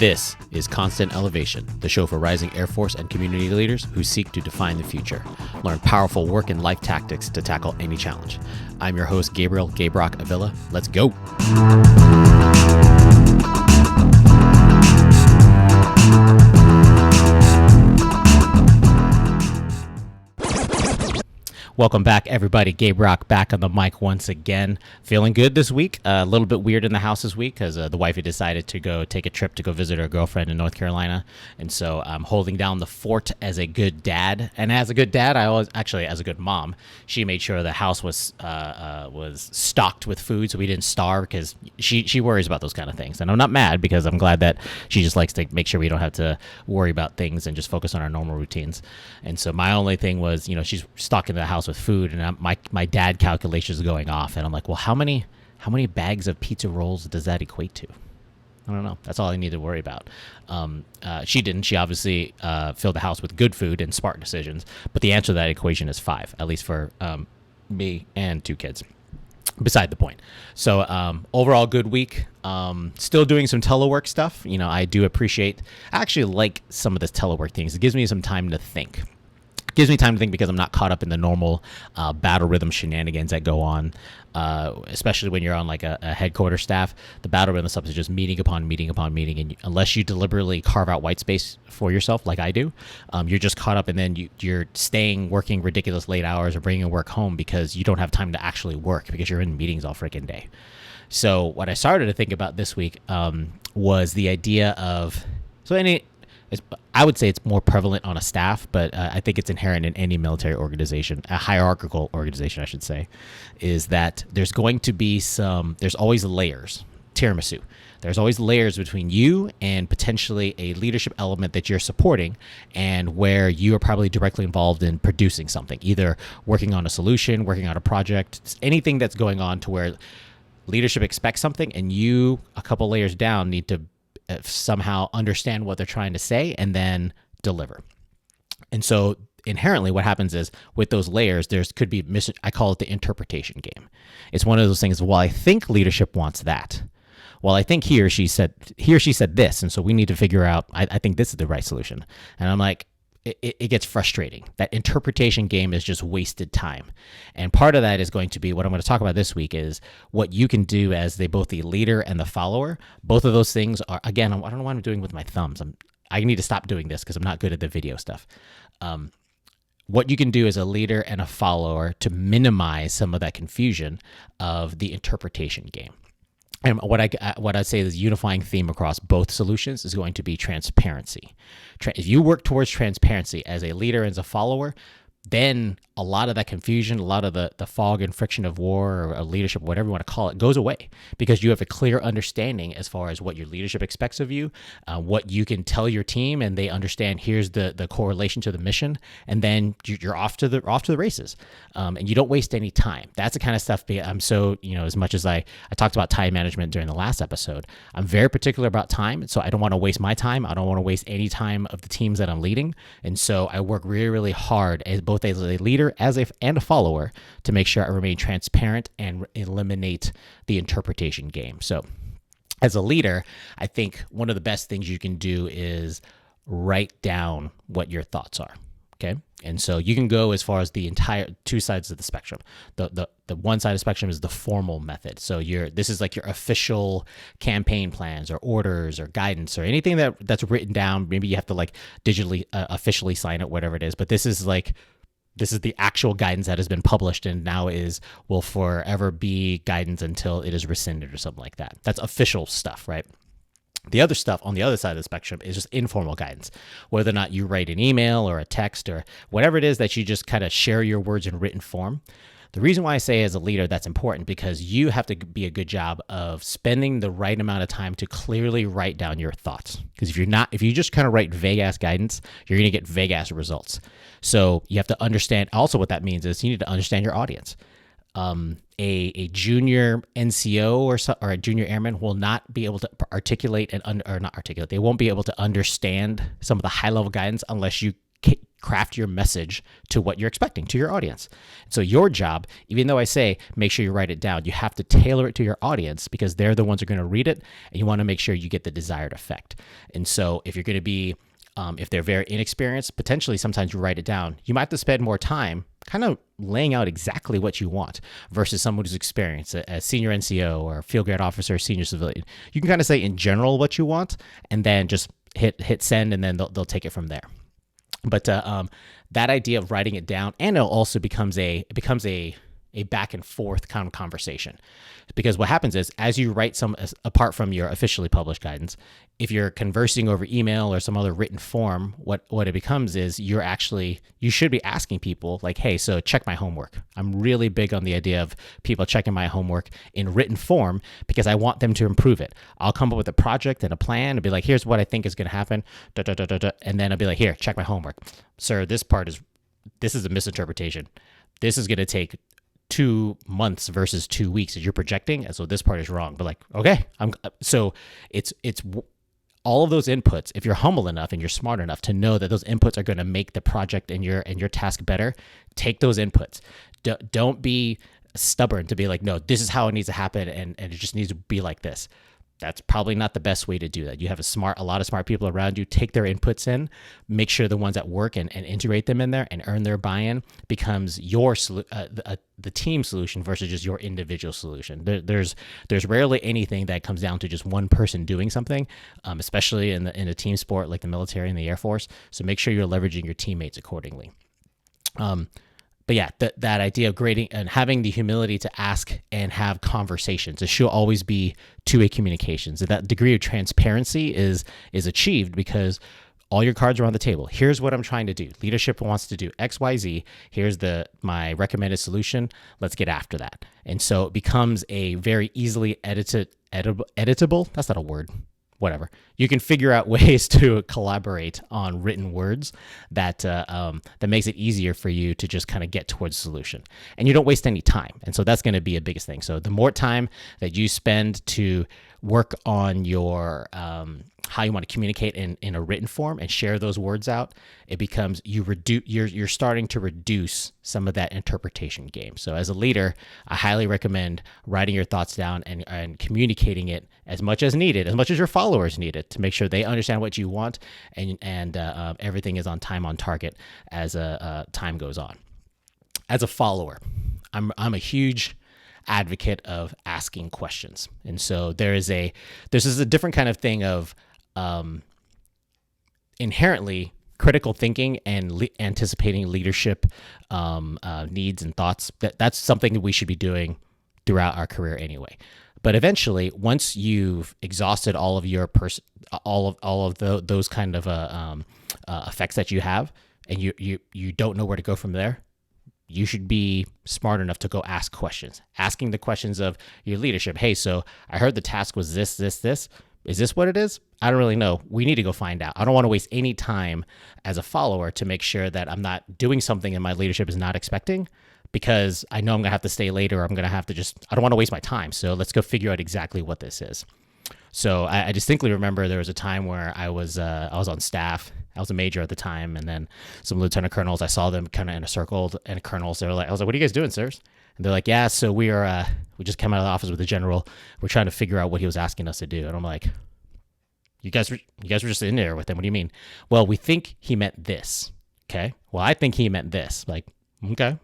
This is Constant Elevation, the show for rising Air Force and community leaders who seek to define the future. Learn powerful work and life tactics to tackle any challenge. I'm your host, Gabriel Gabrock Avila. Let's go. Welcome back, everybody. Gabe Rock back on the mic once again. Feeling good this week. A little bit weird in the house this week because the wifey decided to go take a trip to go visit her girlfriend in North Carolina. And so I'm holding down the fort as a good dad. And as a good dad, as a good mom, she made sure the house was stocked with food so we didn't starve, because she worries about those kind of things. And I'm not mad, because I'm glad that she just likes to make sure we don't have to worry about things and just focus on our normal routines. And so my only thing was, she's stocking the house with food, and my dad calculations are going off, and I'm like, well, how many bags of pizza rolls does that equate to? I don't know. That's all I need to worry about. She didn't. She obviously filled the house with good food and smart decisions, but the answer to that equation is 5, at least for me and 2 kids. Beside the point. So overall, good week. Still doing some telework stuff. I do appreciate, I actually like some of this telework things. It gives me some time to think. Gives me time to think because I'm not caught up in the normal battle rhythm shenanigans that go on, especially when you're on like a headquarters staff. The battle rhythm stuff is just meeting upon meeting upon meeting, and unless you deliberately carve out white space for yourself like I do, you're just caught up, and then you're working ridiculous late hours or bringing work home because you don't have time to actually work because you're in meetings all freaking day. So what I started to think about this week was the idea of, I would say it's more prevalent on a staff, but I think it's inherent in any military organization, a hierarchical organization, I should say, is that there's always layers, tiramisu. There's always layers between you and potentially a leadership element that you're supporting, and where you are probably directly involved in producing something, either working on a solution, working on a project, anything that's going on to where leadership expects something, and you, a couple layers down, need to somehow understand what they're trying to say and then deliver. And so inherently what happens is, with those layers, could be I call it the interpretation game. It's one of those things, well, I think leadership wants that. Well, I think he or she said this, and so we need to figure out, I think this is the right solution. And I'm like, it gets frustrating. That interpretation game is just wasted time. And part of that is going to be what I'm going to talk about this week, is what you can do as both the leader and the follower. Both of those things are, again, I don't know what I'm doing with my thumbs. I need to stop doing this because I'm not good at the video stuff. What you can do as a leader and a follower to minimize some of that confusion of the interpretation game. And what I say is unifying theme across both solutions is going to be transparency. If you work towards transparency as a leader and as a follower, then a lot of that confusion, a lot of the fog and friction of war or leadership, whatever you want to call it, goes away, because you have a clear understanding as far as what your leadership expects of you, what you can tell your team, and they understand here's the correlation to the mission, and then you're off to the races, and you don't waste any time. That's the kind of stuff. I'm so, as much as I talked about time management during the last episode, I'm very particular about time, so I don't want to waste my time. I don't want to waste any time of the teams that I'm leading, and so I work really, really hard both as a leader and a follower to make sure I remain transparent and eliminate the interpretation game. So as a leader, I think one of the best things you can do is write down what your thoughts are. Okay. And so you can go as far as the entire 2 sides of the spectrum. The one side of the spectrum is the formal method. So this is like your official campaign plans or orders or guidance or anything that's written down. Maybe you have to like digitally officially sign it, whatever it is. But this is the actual guidance that has been published and now will forever be guidance until it is rescinded or something like that. That's official stuff, right? The other stuff on the other side of the spectrum is just informal guidance, whether or not you write an email or a text or whatever it is that you just kind of share your words in written form. The reason why I say as a leader that's important, because you have to be a good job of spending the right amount of time to clearly write down your thoughts. Because if you just kind of write vague ass guidance, you're going to get vague ass results. So you have to understand also what that means is you need to understand your audience. A junior NCO or a junior airman will not be able to articulate they won't be able to understand some of the high level guidance unless you craft your message to what you're expecting to your audience. So your job, even though I say make sure you write it down, you have to tailor it to your audience because they're the ones who are going to read it, and you want to make sure you get the desired effect. And so if you're going to be, if they're very inexperienced, potentially sometimes you write it down. You might have to spend more time kind of laying out exactly what you want versus someone who's experienced, a senior NCO or field grade officer, senior civilian. You can kind of say in general what you want and then just hit send, and then they'll take it from there. But that idea of writing it down, and it also becomes a back and forth kind of conversation, because what happens is as you write some, apart from your officially published guidance, if you're conversing over email or some other written form, what it becomes is you should be asking people like, hey, so check my homework. I'm really big on the idea of people checking my homework in written form because I want them to improve it. I'll come up with a project and a plan and be like, here's what I think is going to happen, and then I'll be like, here, check my homework. Sir, this is a misinterpretation. This is going to take 2 months versus 2 weeks as you're projecting, and so this part is wrong. But like, okay, so it's all of those inputs. If you're humble enough and you're smart enough to know that those inputs are going to make the project and your task better, take those inputs. Don't be stubborn to be like, no, this is how it needs to happen, and it just needs to be like this. That's probably not the best way to do that. You have a lot of smart people around you. Take their inputs in, make sure the ones that work and integrate them in there and earn their buy-in becomes the team solution versus just your individual solution. There's rarely anything that comes down to just one person doing something, especially in a team sport like the military and the Air Force. So make sure you're leveraging your teammates accordingly. But yeah, that idea of grading and having the humility to ask and have conversations. It should always be two-way communications. And that degree of transparency is achieved because all your cards are on the table. Here's what I'm trying to do. Leadership wants to do X, Y, Z. Here's my recommended solution. Let's get after that. And so it becomes a very easily editable. That's not a word. Whatever. You can figure out ways to collaborate on written words that makes it easier for you to just kind of get towards the solution, and you don't waste any time. And so that's going to be a biggest thing. So the more time that you spend to work on your how you want to communicate in a written form and share those words out, it becomes you're starting to reduce some of that interpretation game. So as a leader, I highly recommend writing your thoughts down and communicating it as much as needed, as much as your followers need it, to make sure they understand what you want and everything is on time, on target as time goes on. As a follower, I'm a huge advocate of asking questions, and so there's a different kind of thing of inherently critical thinking and anticipating leadership needs and thoughts. That's something that we should be doing throughout our career anyway. But eventually, once you've exhausted all of your those kind of effects that you have, and you don't know where to go from there, you should be smart enough to go ask questions. Asking the questions of your leadership. Hey, so I heard the task was this. Is this what it is? I don't really know. We need to go find out. I don't want to waste any time as a follower to make sure that I'm not doing something and my leadership is not expecting, because I know I'm going to have to stay later, or I'm going to have to I don't want to waste my time. So let's go figure out exactly what this is. So I distinctly remember there was a time where I was on staff. I was a major at the time, and then some lieutenant colonels, I saw them kind of in a circle, and colonels, I was like, what are you guys doing, sirs? And they're like, yeah, so we just came out of the office with the general. We're trying to figure out what he was asking us to do. And I'm like, you guys were just in there with him. What do you mean? Well, we think he meant this. Okay. Well, I think he meant this. Like, okay.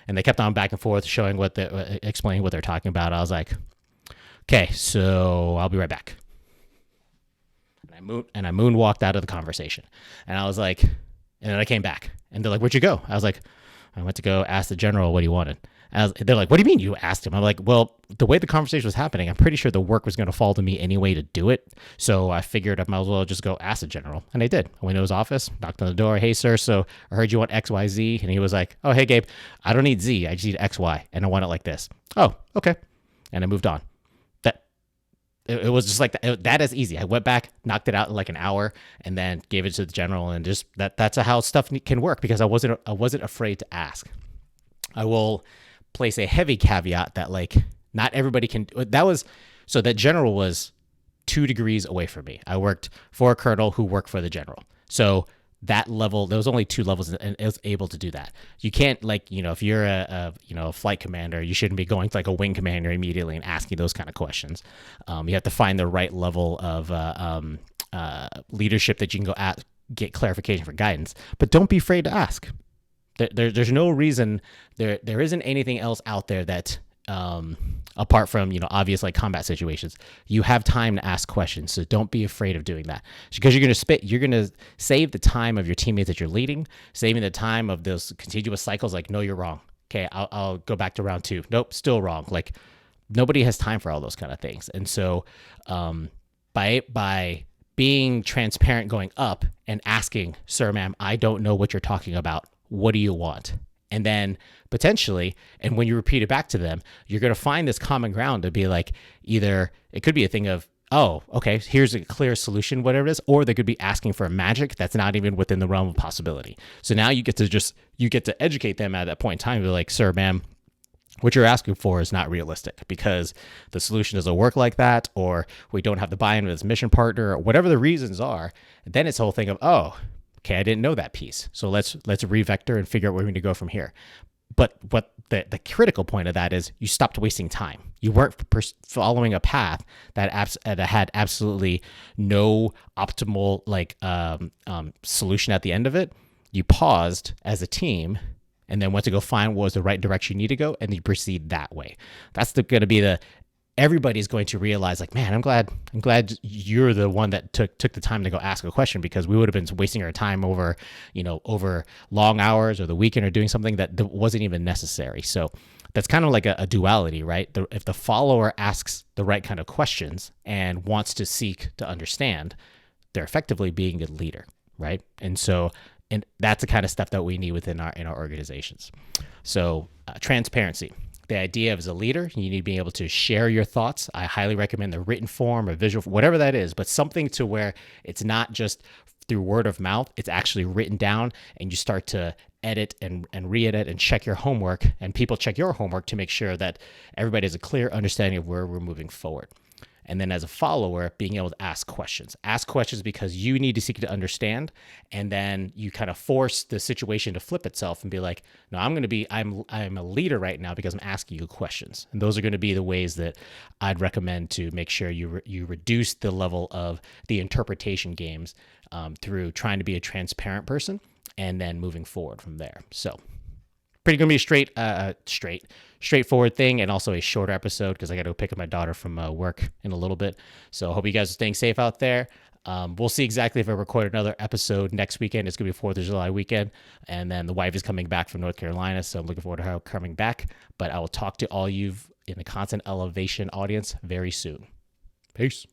And they kept on back and forth, explaining what they're talking about. I was like, okay, so I'll be right back. And I moonwalked out of the conversation. And I was like, and then I came back. And they're like, where'd you go? I was like, I went to go ask the general what he wanted. They're like, what do you mean you asked him? I'm like, well, the way the conversation was happening, I'm pretty sure the work was going to fall to me anyway to do it. So I figured I might as well just go ask the general. And I did. I went to his office, knocked on the door. Hey, sir, so I heard you want X, Y, Z. And he was like, oh, hey, Gabe, I don't need Z. I just need X, Y. And I want it like this. Oh, okay. And I moved on. It was just like that is easy. I went back, knocked it out in like an hour, and then gave it to the general. And just that's how stuff can work, because I wasn't afraid to ask. I will place a heavy caveat that like not everybody can. So that general was 2 degrees away from me. I worked for a colonel who worked for the general. So that level, there was only 2 levels, and it was able to do that. You can't, like, if you're a flight commander, you shouldn't be going to like a wing commander immediately and asking those kind of questions. You have to find the right level of leadership that you can go get clarification for guidance, but don't be afraid to ask. There's no reason, there isn't anything else out there that, apart from, obvious like combat situations, you have time to ask questions. So don't be afraid of doing that, because you're going to save the time of your teammates that you're leading, saving the time of those continuous cycles. Like, no, you're wrong. Okay. I'll go back to round 2. Nope. Still wrong. Like, nobody has time for all those kind of things. And so, by being transparent, going up and asking, sir, ma'am, I don't know what you're talking about. What do you want? And then potentially, and when you repeat it back to them, you're going to find this common ground to be like, either it could be a thing of, oh, okay, here's a clear solution, whatever it is, or they could be asking for a magic that's not even within the realm of possibility. So now you get to educate them at that point in time. Be like, sir, ma'am, what you're asking for is not realistic, because the solution doesn't work like that, or we don't have the buy-in with this mission partner, or whatever the reasons are. Then it's the whole thing of, oh, okay, I didn't know that piece. So let's revector and figure out where we're going to go from here. But what the critical point of that is, you stopped wasting time. You weren't following a path that had absolutely no optimal solution at the end of it. You paused as a team and then went to go find what was the right direction you need to go, and you proceed that way. That's going to be everybody's going to realize, like, man, I'm glad you're the one that took the time to go ask a question, because we would have been wasting our time over long hours or the weekend, or doing something that wasn't even necessary. So that's kind of like a duality, right? If the follower asks the right kind of questions and wants to seek to understand, they're effectively being a leader, right? And that's the kind of stuff that we need within our organizations. So transparency. The idea of, as a leader, you need to be able to share your thoughts. I highly recommend the written form or visual, whatever that is, but something to where it's not just through word of mouth, it's actually written down, and you start to edit and re-edit and check your homework, and people check your homework to make sure that everybody has a clear understanding of where we're moving forward. And then as a follower, being able to ask questions because you need to seek to understand. And then you kind of force the situation to flip itself and be like, no, I'm a leader right now because I'm asking you questions. And those are going to be the ways that I'd recommend to make sure you reduce the level of the interpretation games through trying to be a transparent person, and then moving forward from there. So pretty going to be a straightforward thing, and also a shorter episode because I got to go pick up my daughter from work in a little bit. So I hope you guys are staying safe out there. We'll see exactly if I record another episode next weekend. It's going to be 4th of July weekend, and then the wife is coming back from North Carolina, so I'm looking forward to her coming back. But I will talk to all you in the Content Elevation audience very soon. Peace.